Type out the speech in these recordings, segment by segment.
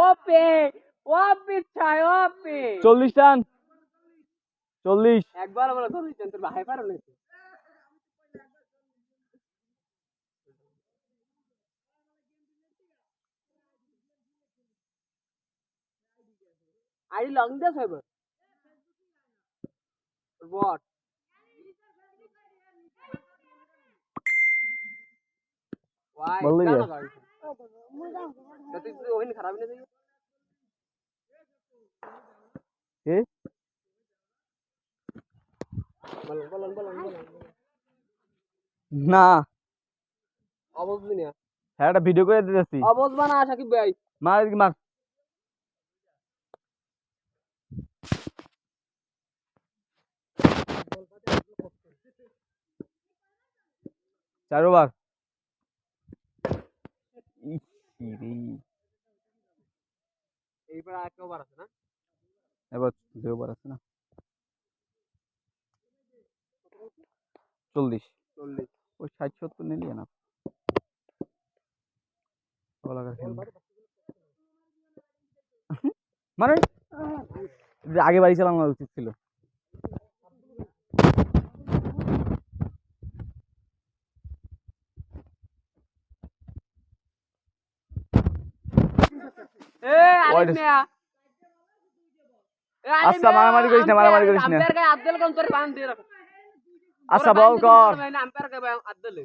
ওপে ওপে চাই ওপে 40 রান 40 একবার বলে 40 রান তোর ভাই পারো না আই লং দেস হবে what why বললি জানো গাড়ি তো তুই ওখানে খারাপ না দেখি কে বলন না অবুঝলি না হ্যাঁ একটা ভিডিও করে দিতেছি অবুঝবা না সাকিব ভাই মার এদিকে মার চার ওভার এইবার এক ওভার আছে না এবার 2 ওভার আছে না 40 ওই 60-70 নিলি না মানে আগে বাড়ি চালানো উচিত ছিল আচ্ছা মারামারি করিস না আম্পায়ার গায়ে আব্দুল কোন তোর পান দিয়ে রাখো আচ্ছা বল কর আম্পায়ার গায়ে আব্দুল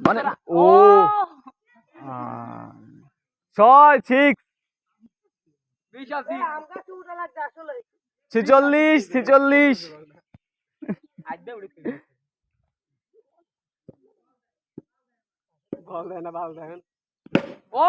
মানে ও 6 আমকা চুটা লাগছে আসলে 46 আড্ডা উড়ে বল দেনা বল দেন ও